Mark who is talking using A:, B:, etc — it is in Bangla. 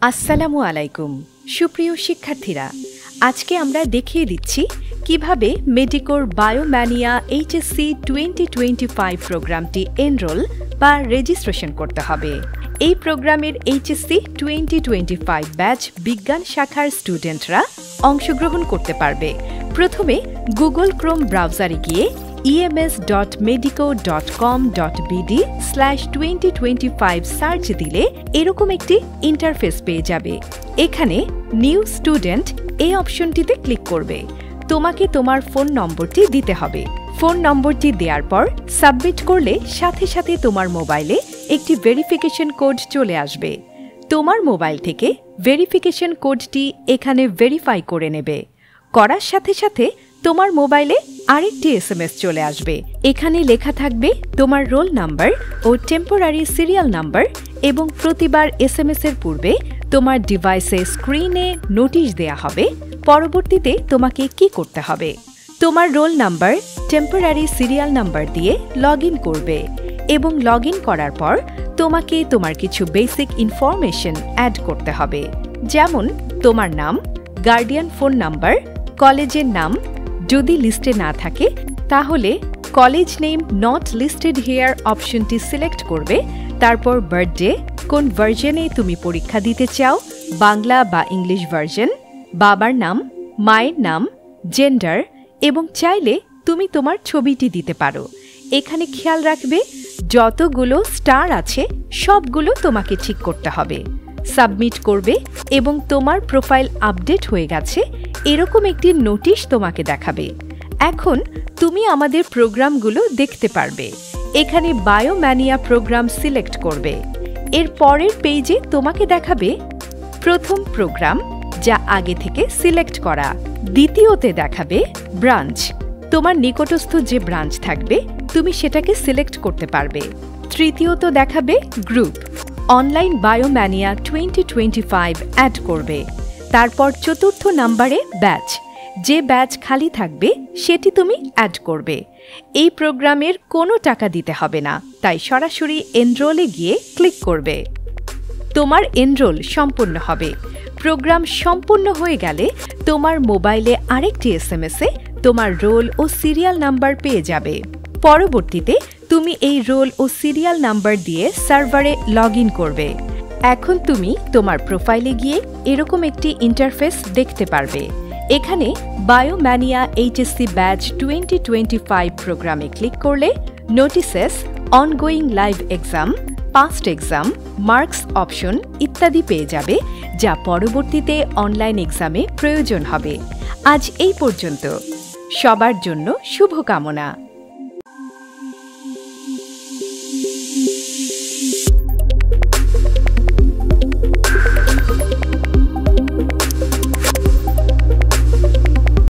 A: আসসালামু আলাইকুম সুপ্রিয় শিক্ষার্থীরা, আজকে আমরা দেখিয়ে দিচ্ছি কিভাবে মেডিকোর বায়োম্যানিয়া এইচএসসি 2025 প্রোগ্রামটি এনরোল বা রেজিস্ট্রেশন করতে হবে। এই প্রোগ্রামের এইচএসসি 2025 ব্যাচ বিজ্ঞান শাখার স্টুডেন্টরা অংশগ্রহণ করতে পারবে। প্রথমে গুগল ক্রোম ব্রাউজারে গিয়ে ems.medico.com.bd/2025 সার্চ দিলে এরকম একটি ইন্টারফেস পেয়ে যাবে। এখানে নিউ স্টুডেন্ট এই অপশনটিতে ক্লিক করবে। তোমাকে তোমার ফোন নম্বরটি দিতে হবে। ফোন নম্বরটি দেওয়ার পর সাবমিট করলে সাথে সাথে তোমার মোবাইলে একটি ভেরিফিকেশন কোড চলে আসবে। তোমার মোবাইল থেকে ভেরিফিকেশন কোডটি এখানে ভেরিফাই করে নেবে। করার সাথে সাথে তোমার মোবাইলে আরেকটি এসএমএস চলে আসবে। এখানে লেখা থাকবে তোমার রোল নাম্বার ও টেম্পোরারি সিরিয়াল নাম্বার এবং প্রতিবার এসএমএস এর পূর্বে তোমার ডিভাইসে স্ক্রিনে নোটিশ দেয়া হবে পরবর্তীতে তোমাকে কি করতে হবে। তোমার roll number temporary serial number দিয়ে লগইন করবে এবং লগইন করার পর তোমাকে তোমার কিছু বেসিক ইনফরমেশন অ্যাড করতে হবে, যেমন তোমার নাম, গার্ডিয়ান ফোন নাম্বার, কলেজের নাম। যদি লিস্টে না থাকে তাহলে college name not listed here অপশনটি সিলেক্ট করবে। তারপর বার্থডে, কোন ভার্জনে তুমি পরীক্ষা দিতে চাও, বাংলা বা ইংলিশ ভার্জন, বাবার নাম, মায়ের নাম, জেন্ডার এবং চাইলে তুমি তোমার ছবিটি দিতে পারো। এখানে খেয়াল রাখবে যতগুলো স্টার আছে সবগুলো তোমাকে ঠিক করতে হবে। সাবমিট করবে এবং তোমার প্রোফাইল আপডেট হয়ে গেছে এরকম একটি নোটিশ তোমাকে দেখাবে। এখন তুমি আমাদের প্রোগ্রামগুলো দেখতে পারবে। এখানে বায়োম্যানিয়া প্রোগ্রাম সিলেক্ট করবে। এর পরের পেজে তোমাকে দেখাবে প্রথম প্রোগ্রাম, যা আগে থেকে সিলেক্ট করা। দ্বিতীয়তে দেখাবে ব্রাঞ্চ, তোমার নিকটস্থ যে ব্রাঞ্চ থাকবে তুমি সেটাকে সিলেক্ট করতে পারবে। তৃতীয়ত দেখাবে গ্রুপ, অনলাইন বায়োম্যানিয়া 2025 অ্যাড করবে। তারপর চতুর্থ নাম্বারে ব্যাচ, যে ব্যাচ খালি থাকবে সেটি তুমি অ্যাড করবে। এই প্রোগ্রামের কোনো টাকা দিতে হবে না, তাই সরাসরি এনরোলে গিয়ে ক্লিক করবে। তোমার এনরোল সম্পূর্ণ হবে। প্রোগ্রাম সম্পূর্ণ হয়ে গেলে তোমার মোবাইলে আরেকটি এসএমএসে তোমার রোল ও সিরিয়াল নাম্বার পেয়ে যাবে। পরবর্তীতে তুমি এই রোল ও সিরিয়াল নাম্বার দিয়ে সার্ভারে লগইন করবে। এখন তুমি তোমার প্রোফাইলে গিয়ে এরকম একটি ইন্টারফেস দেখতে পারবে। এখানে বায়োম্যানিয়া এইচএসসি ব্যাচ 2025 প্রোগ্রামে ক্লিক করলে notices, ongoing live exam, past exam, marks option ইত্যাদি পেয়ে যাবে, যা পরবর্তীতে অনলাইন এক্সামে প্রয়োজন হবে। আজ এই পর্যন্ত। সবার জন্য শুভকামনা।